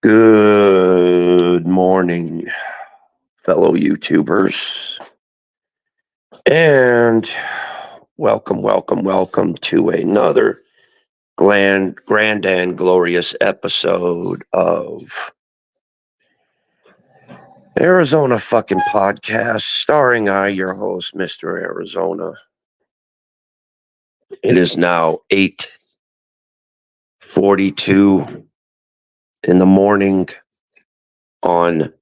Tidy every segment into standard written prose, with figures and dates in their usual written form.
Good morning, fellow YouTubers, and welcome to another grand and glorious episode of Arizona fucking podcast, starring I, your host, Mr. Arizona. It is now 8:42 in the morning on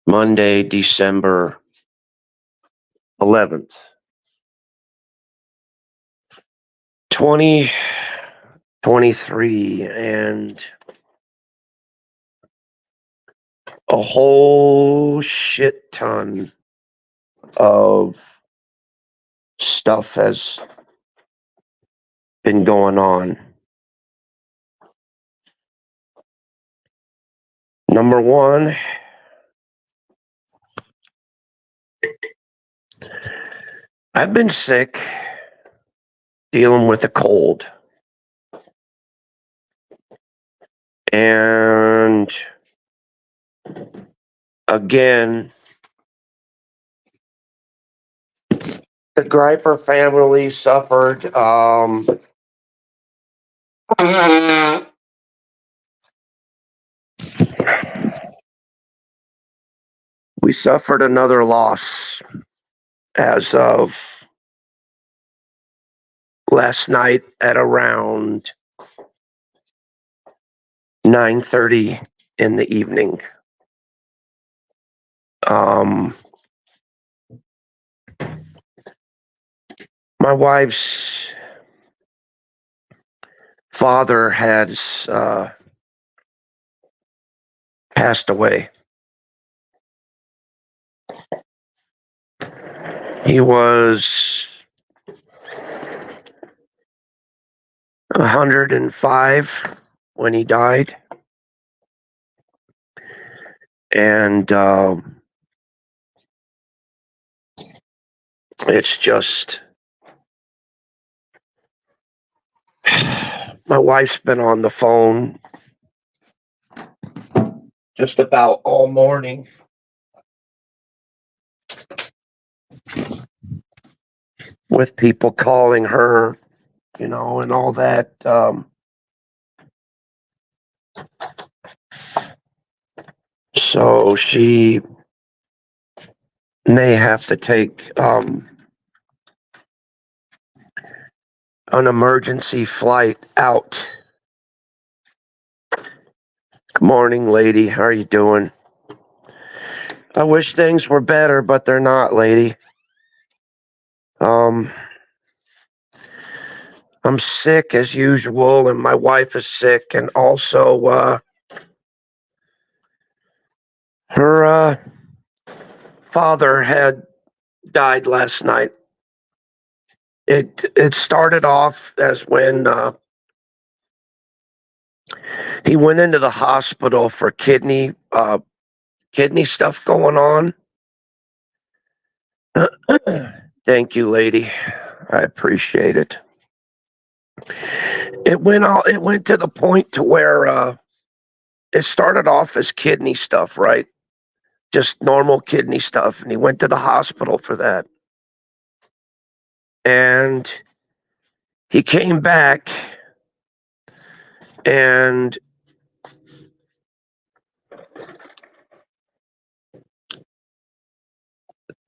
Monday, December 11th, 2023, and a whole shit ton of stuff has been going on. Number one, I've been sick, dealing with a cold. And again, the Griper family suffered we suffered another loss as of last night at around 9:30 in the evening. My wife's father has passed away. He was 105 when he died. And it's just, my wife's been on the phone just about all morning with people calling her, and all that. So she may have to take an emergency flight out. Good morning, lady. How are you doing? I wish things were better, but they're not, lady. I'm sick as usual, and my wife is sick, and also her father had died last night. It started off as when he went into the hospital for kidney stuff going on. Thank you, lady. I appreciate it. It went to the point to where it started off as kidney stuff, right? Just normal kidney stuff, and he went to the hospital for that. And he came back, and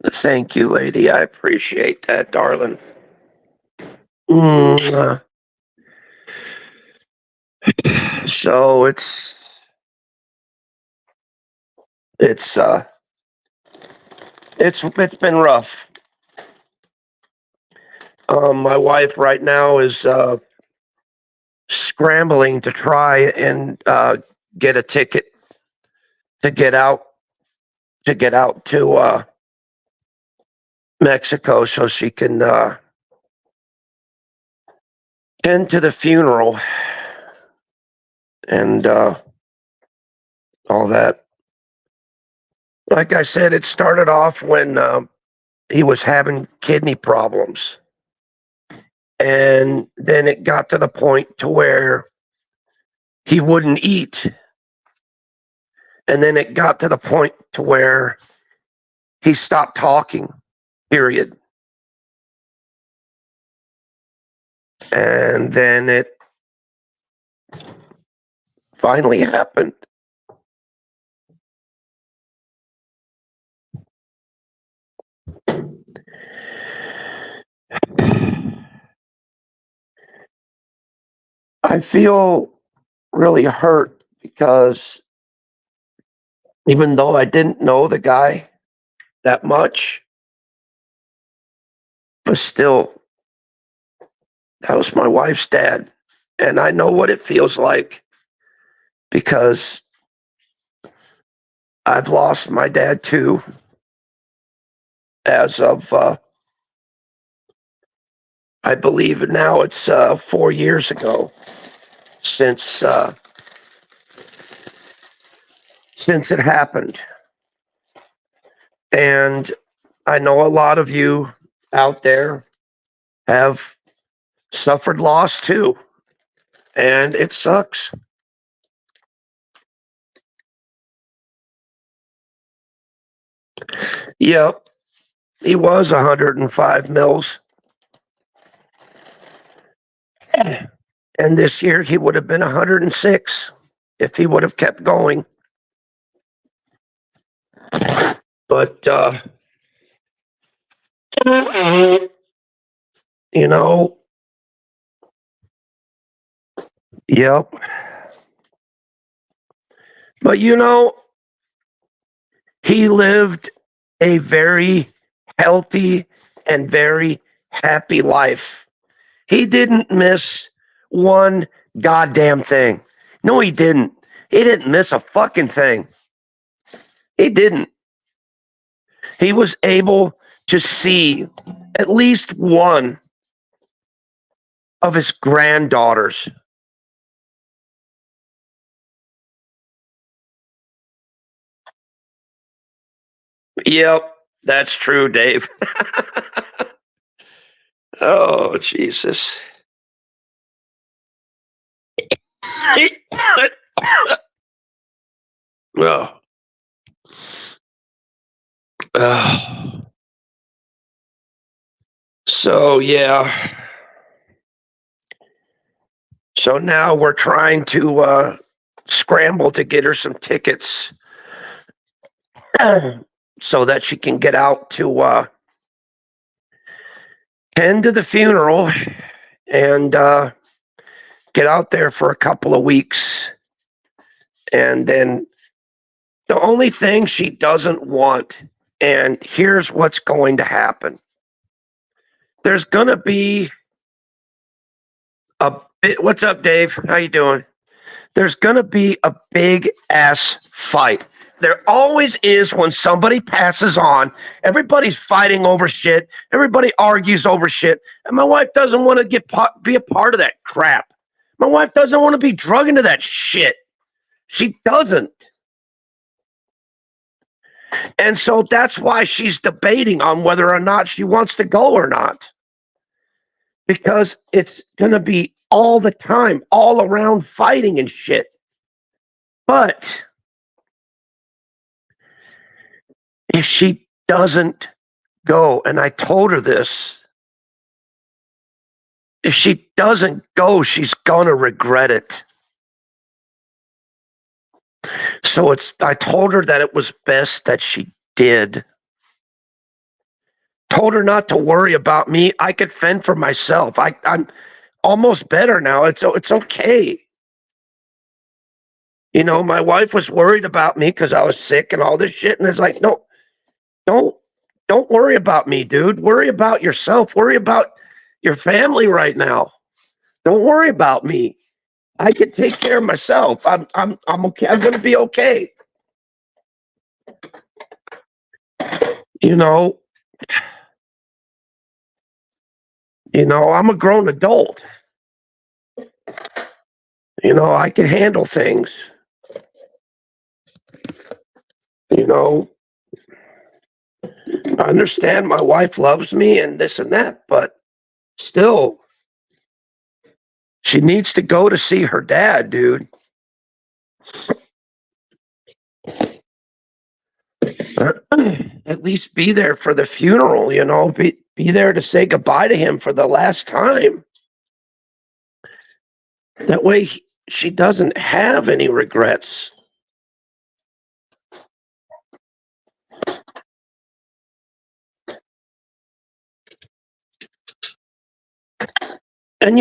thank you, lady. I appreciate that, darling. So it's been rough. My wife right now is scrambling to try and get a ticket to get out to Mexico so she can tend to the funeral and all that. Like I said, it started off when he was having kidney problems. And then it got to the point to where he wouldn't eat. And then it got to the point to where he stopped talking, period. And then it finally happened. I feel really hurt because even though I didn't know the guy that much, but still, that was my wife's dad. And I know what it feels like because I've lost my dad too as of, I believe now it's 4 years ago since it happened. And I know a lot of you out there have suffered loss too, and it sucks. Yep, he was 105 mils. And this year he would have been 106 if he would have kept going. But, you know, yep. But, you know, he lived a very healthy and very happy life. He didn't miss one goddamn thing. No, he didn't. He didn't miss a fucking thing. He didn't. He was able to see at least one of his granddaughters. Yep, that's true, Dave. Oh, Jesus. Oh. So, yeah. So now we're trying to scramble to get her some tickets so that she can get out to tend to the funeral and get out there for a couple of weeks. And then the only thing she doesn't want, and here's what's going to happen. There's going to be a bit. What's up, Dave? How you doing? There's going to be a big ass fight. There always is when somebody passes on. Everybody's fighting over shit. Everybody argues over shit. And my wife doesn't want to be a part of that crap. My wife doesn't want to be drug into that shit. She doesn't. And so that's why she's debating on whether or not she wants to go or not. Because it's going to be all the time, all around fighting and shit. But if she doesn't go, and I told her this, if she doesn't go, she's going to regret it. So I told her that it was best that she did. Told her not to worry about me. I could fend for myself. I'm almost better now. It's okay. You know, my wife was worried about me because I was sick and all this shit. And it's like, no, don't worry about me, dude. Worry about yourself. Worry about your family right now. Don't worry about me. I can take care of myself. I'm okay. I'm gonna be okay. You know, I'm a grown adult. You know, I can handle things. You know, I understand my wife loves me and this and that, but still, she needs to go to see her dad, dude. At least be there for the funeral, be there to say goodbye to him for the last time. That way she doesn't have any regrets. And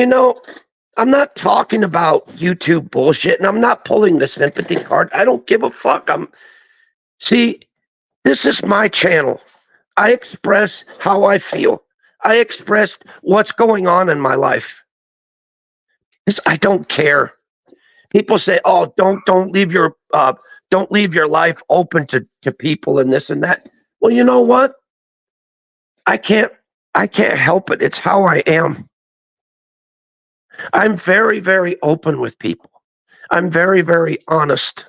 I'm not talking about YouTube bullshit, and I'm not pulling the sympathy card. I don't give a fuck. See, this is my channel. I express how I feel. I express what's going on in my life. I don't care. People say, "Oh, don't leave your life open to people and this and that." Well, you know what? I can't help it. It's how I am. I'm very, very open with people. I'm very, very honest.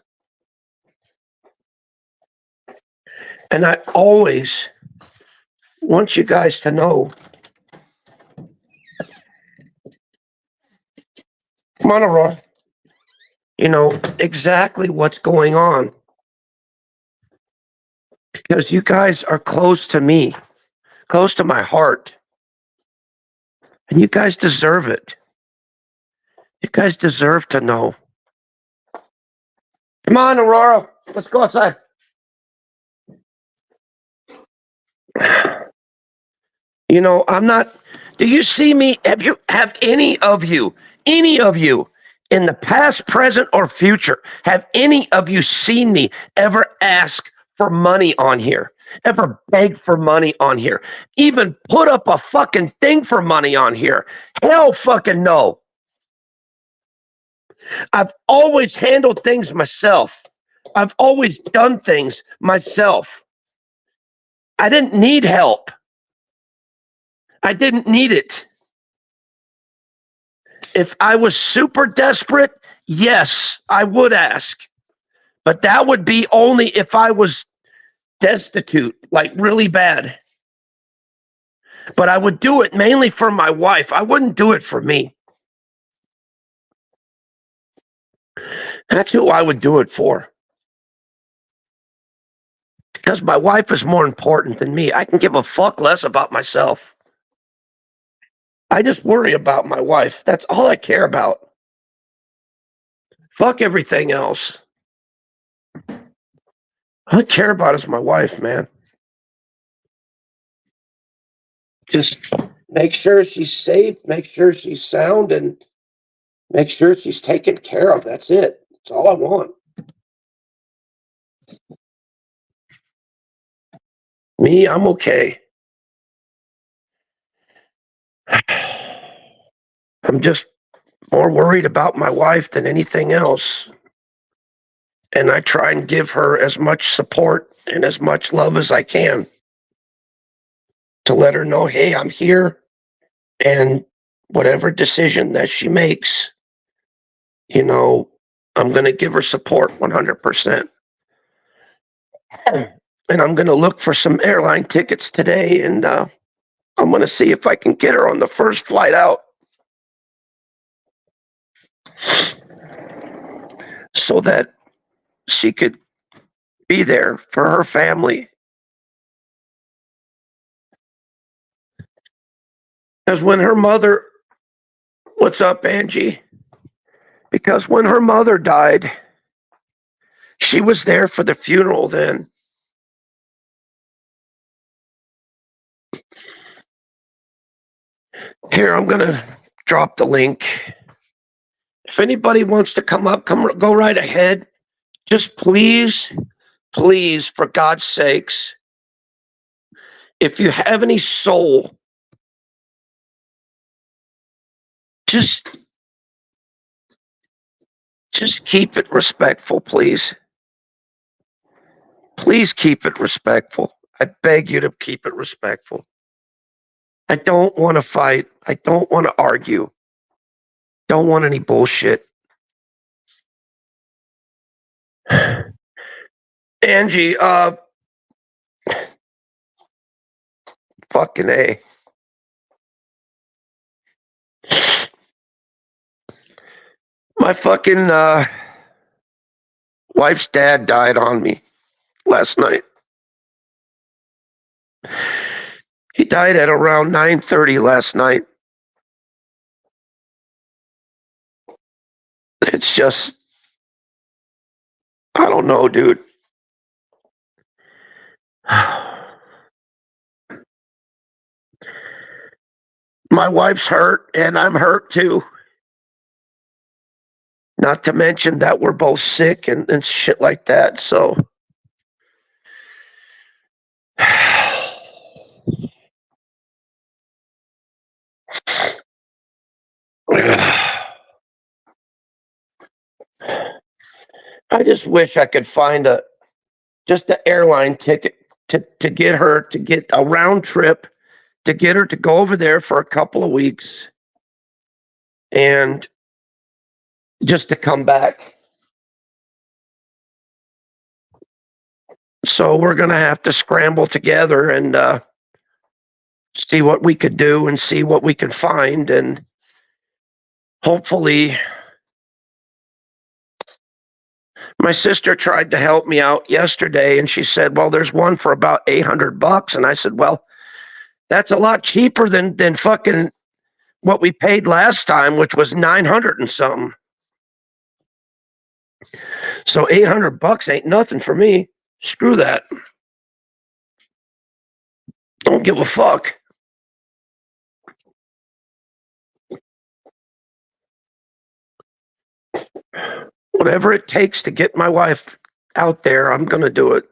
And I always want you guys to know. Come on, Aurora. Exactly what's going on. Because you guys are close to me, close to my heart. And you guys deserve it. You guys deserve to know. Come on, Aurora. Let's go outside. I'm not. Do you see me? Have any of you in the past, present, or future, have any of you seen me ever ask for money on here? Ever beg for money on here? Even put up a fucking thing for money on here? Hell fucking no. I've always handled things myself. I've always done things myself. I didn't need help. I didn't need it. If I was super desperate, yes, I would ask. But that would be only if I was destitute, like really bad. But I would do it mainly for my wife. I wouldn't do it for me. That's who I would do it for. Because my wife is more important than me. I can give a fuck less about myself. I just worry about my wife. That's all I care about. Fuck everything else. All I care about is my wife, man. Just make sure she's safe, make sure she's sound, and make sure she's taken care of. That's it. That's all I want. Me, I'm okay. I'm just more worried about my wife than anything else. And I try and give her as much support and as much love as I can to let her know, hey, I'm here. And whatever decision that she makes, I'm going to give her support 100%. And I'm going to look for some airline tickets today, and I'm going to see if I can get her on the first flight out so that she could be there for her family. Because when her mother, what's up, Angie? Because when her mother died, she was there for the funeral then. Here, I'm going to drop the link. If anybody wants to come up, go right ahead. Just please, for God's sakes, if you have any soul, just keep it respectful, please. Please keep it respectful. I beg you to keep it respectful. I don't want to fight. I don't want to argue. Don't want any bullshit. Angie, fucking A. My fucking, Wife's dad died on me last night. He died at around 9:30 last night. It's just, I don't know, dude. My wife's hurt, and I'm hurt too. Not to mention that we're both sick and shit like that, so. I just wish I could find just an airline ticket to get her, to get a round trip, to get her to go over there for a couple of weeks and just to come back. So we're going to have to scramble together and see what we could do and see what we can find. And hopefully, my sister tried to help me out yesterday and she said, well, there's one for about $800. And I said, well, that's a lot cheaper than fucking what we paid last time, which was 900 and something. So $800 ain't nothing for me. Screw that. Don't give a fuck. Whatever it takes to get my wife out there, I'm going to do it.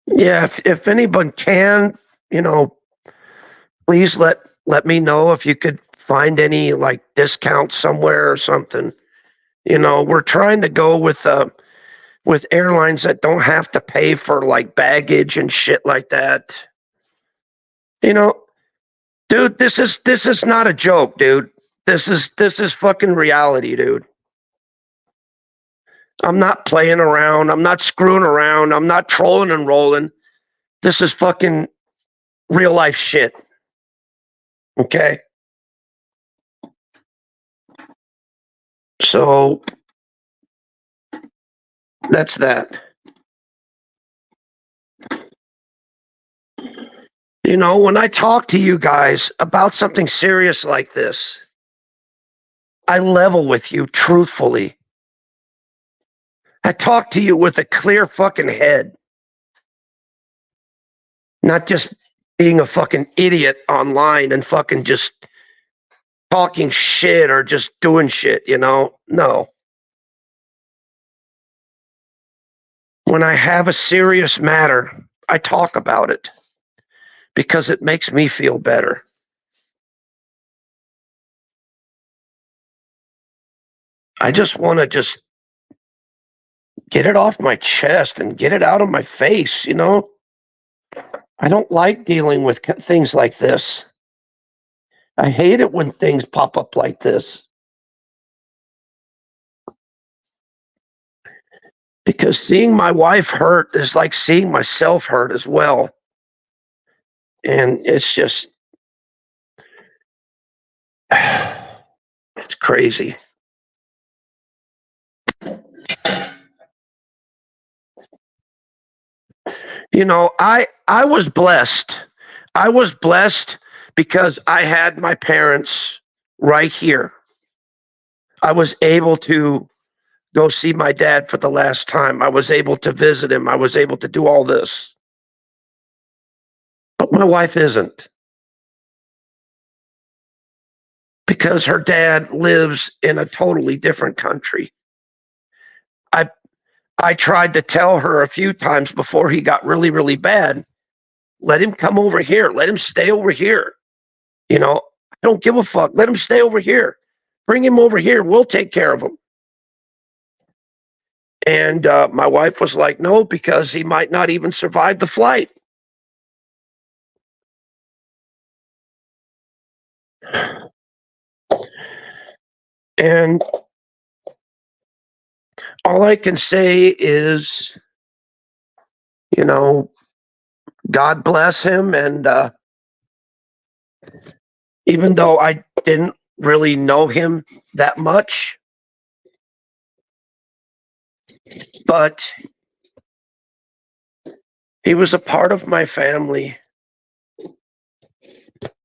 Yeah, if anyone can, please let me know if you could find any like discounts somewhere or something. We're trying to go with airlines that don't have to pay for like baggage and shit like that. Dude, this is not a joke, dude. This is fucking reality, dude. I'm not playing around. I'm not screwing around. I'm not trolling and rolling. This is fucking real life shit. Okay? So that's that. When I talk to you guys about something serious like this, I level with you truthfully. I talk to you with a clear fucking head. Not just being a fucking idiot online and fucking just talking shit or just doing shit, No. When I have a serious matter, I talk about it because it makes me feel better. I just want to just get it off my chest and get it out of my face, I don't like dealing with things like this. I hate it when things pop up like this. Because seeing my wife hurt is like seeing myself hurt as well. And it's just, it's crazy. I was blessed. I was blessed because I had my parents right here. I was able to go see my dad for the last time. I was able to visit him. I was able to do all this. But my wife isn't. Because her dad lives in a totally different country. I tried to tell her a few times before he got really, really bad, let him come over here. Let him stay over here. I don't give a fuck. Let him stay over here. Bring him over here. We'll take care of him. And my wife was like, no, because he might not even survive the flight. And all I can say is, God bless him. And even though I didn't really know him that much, but he was a part of my family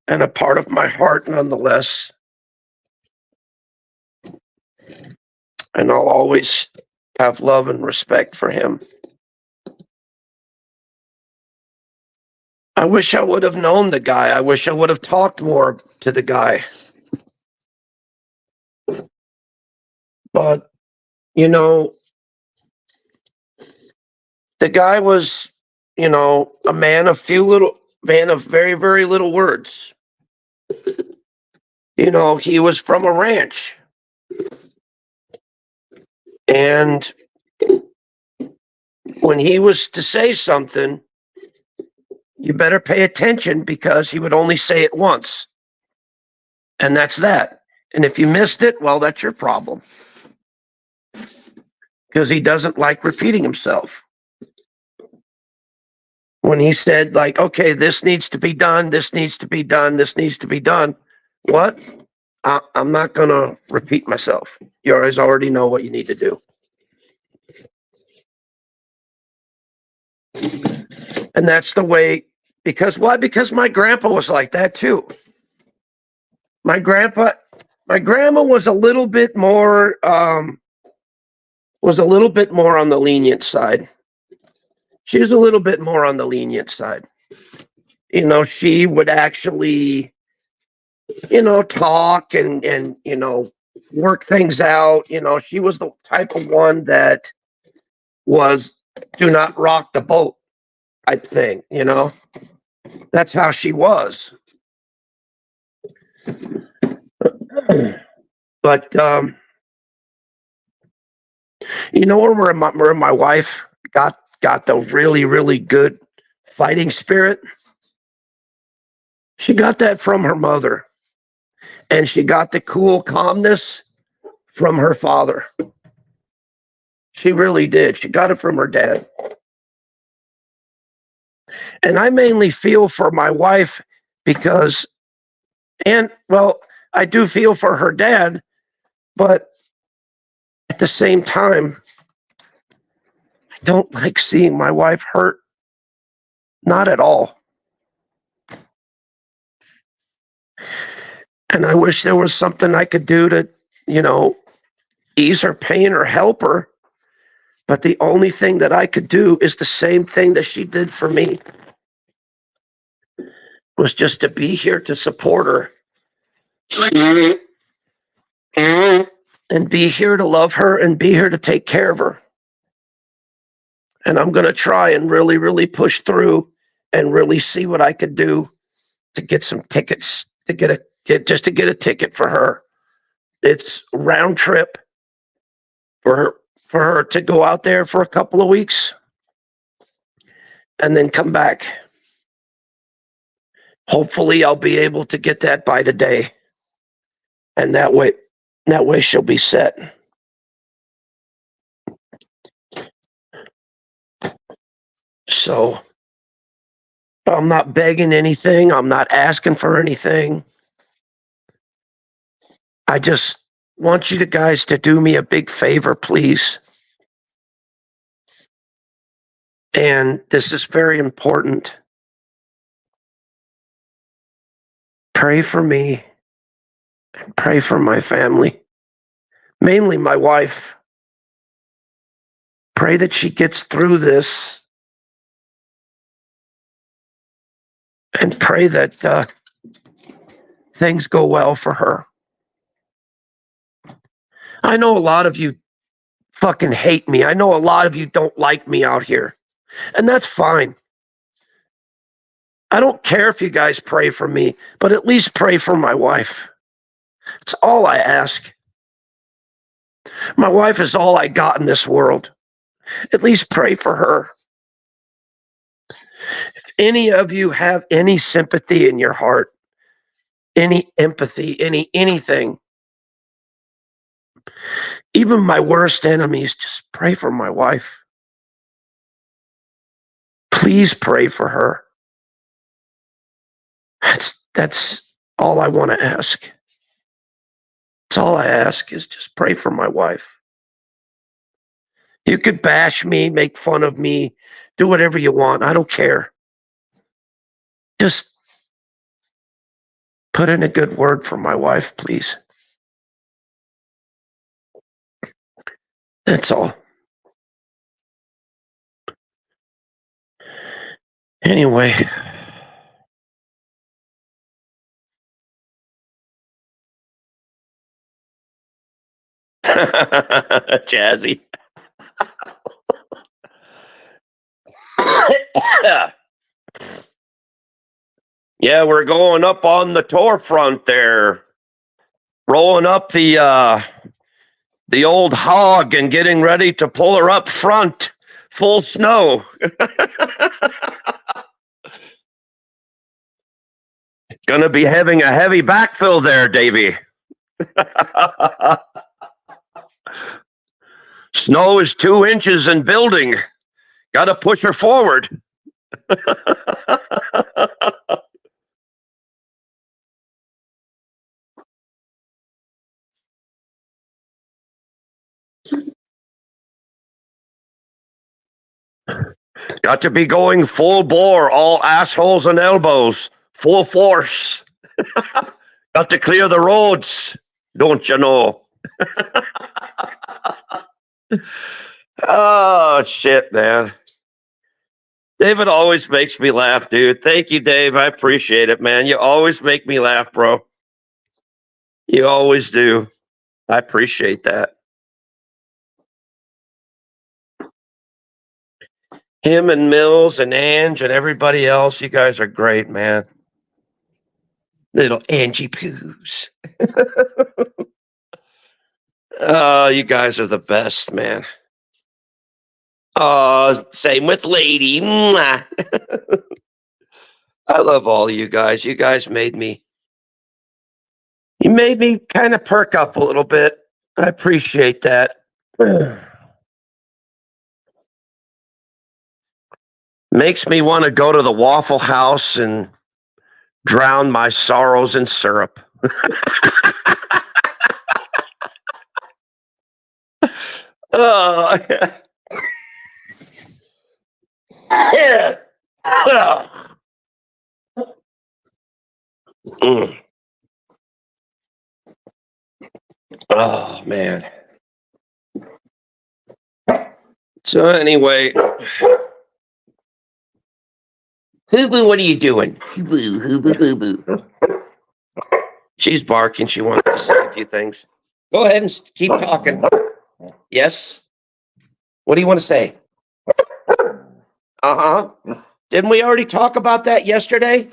and a part of my heart nonetheless. And I'll always have love and respect for him. I wish I would have known the guy. I wish I would have talked more to the guy. But, you know, the guy was, you know, a man of very, very little words. You know, he was from a ranch. And when he was to say something, you better pay attention because he would only say it once. And that's that. And if you missed it, well, that's your problem. Because he doesn't like repeating himself. When he said, like, okay, this needs to be done, this needs to be done, this needs to be done. What? I'm not going to repeat myself. You guys already know what you need to do. And that's the way, because why? Because my grandpa was like that too. My grandma was a little bit more, on the lenient side. She was a little bit more on the lenient side. You know, she would actually, you know, talk and you know, work things out. You know, she was the type of one that was do not rock the boat type thing, you know. That's how she was. But you know where my wife got the really, really good fighting spirit? She got that from her mother. And she got the cool calmness from her father. She really did. She got it from her dad. And I mainly feel for my wife because, and well, I do feel for her dad, but at the same time, I don't like seeing my wife hurt. Not at all. And I wish there was something I could do to, you know, ease her pain or help her. But the only thing that I could do is the same thing that she did for me. Was just to be here to support her. And be here to love her and be here to take care of her. And I'm going to try and really, really push through and really see what I could do to get some tickets, to get a ticket for her. It's round trip for her to go out there for a couple of weeks and then come back. Hopefully I'll be able to get that by today. And that way she'll be set. So I'm not begging anything. I'm not asking for anything. I just want you guys to do me a big favor, please. And this is very important. Pray for me and pray for my family, mainly my wife. Pray that she gets through this and pray that things go well for her. I know a lot of you fucking hate me. I know a lot of you don't like me out here, and that's fine. I don't care if you guys pray for me, but at least pray for my wife. It's all I ask. My wife is all I got in this world. At least pray for her. If any of you have any sympathy in your heart, any empathy, anything, even my worst enemies, just pray for my wife. Please pray for her. That's all I want to ask. That's all I ask, is just pray for my wife. You could bash me, make fun of me, do whatever you want. I don't care. Just put in a good word for my wife, please. That's all. Anyway. Jazzy. Yeah, we're going up on the tour front there. Rolling up the old hog and getting ready to pull her up front. Full snow. Gonna be having a heavy backfill there, Davey. Snow is 2 inches and building. Gotta push her forward. Got to be going full bore, all assholes and elbows, full force. Got to clear the roads, don't you know? Oh, shit, man. David always makes me laugh, dude. Thank you, Dave. I appreciate it, man. You always make me laugh, bro. You always do. I appreciate that. Him and Mills and Ange and everybody else, you guys are great, man. Little Angie Poos. Oh, you guys are the best, man. Oh, same with Lady. Mwah. I love all of you guys. You guys made me kind of perk up a little bit. I appreciate that. Makes me want to go to the Waffle House and drown my sorrows in syrup. Oh, yeah. Mm. Oh, man. So anyway, Hoo-boo, what are you doing? Hoo-boo, hoo-boo, hoo-boo. She's barking. She wants to say a few things. Go ahead and keep talking. Yes? What do you want to say? Uh-huh. Didn't we already talk about that yesterday?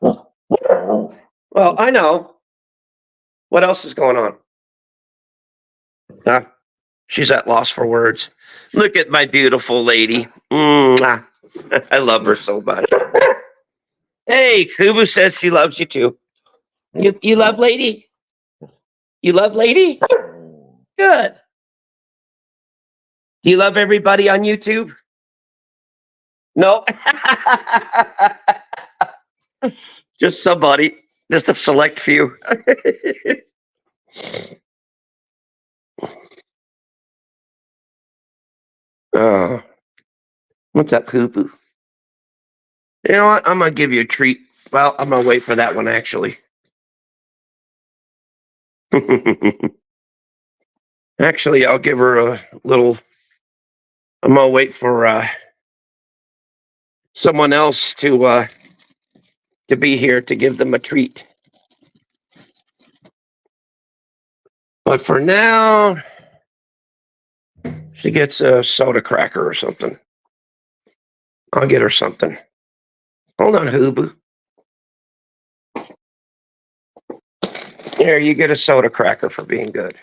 Well, I know. What else is going on? Huh? She's at loss for words. Look at my beautiful lady. Mwah. I love her so much. Hey, Kubu says she loves you too. You love Lady? You love Lady? Good. Do you love everybody on YouTube? No. Just somebody. Just a select few. Oh, what's up, Kubu? You know what? I'm gonna give you a treat. Well, I'm gonna wait for that one actually. Actually, I'll give her a little. I'm gonna wait for someone else to be here to give them a treat. But for now, she gets a soda cracker or something. I'll get her something. Hold on, Hoobu. Here, you get a soda cracker for being good.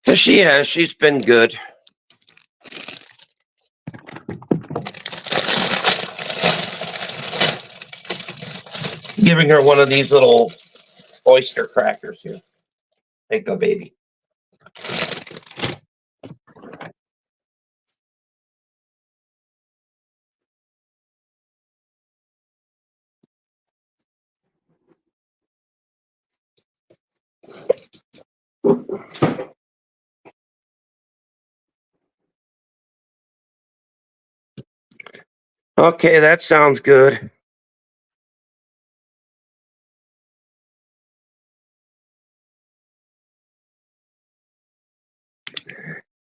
Cause she has. She's been good. Giving her one of these little oyster crackers here. There you go, baby. Okay, that sounds good.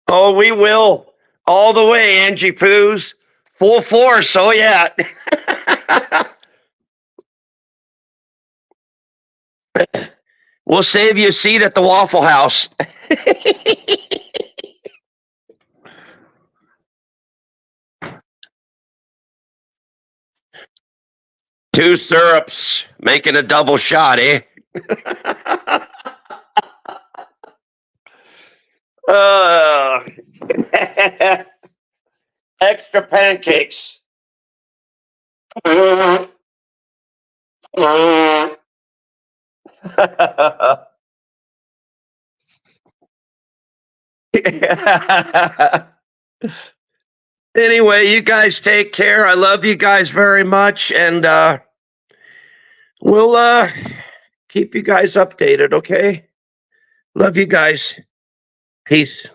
Oh, we will. All the way, Angie Poos. Full force. Oh, yeah. We'll save you a seat at the Waffle House. Two syrups, making a double shot, eh? uh, extra pancakes. Anyway, you guys take care. I love you guys very much, and we'll keep you guys updated, okay? Love you guys. Peace.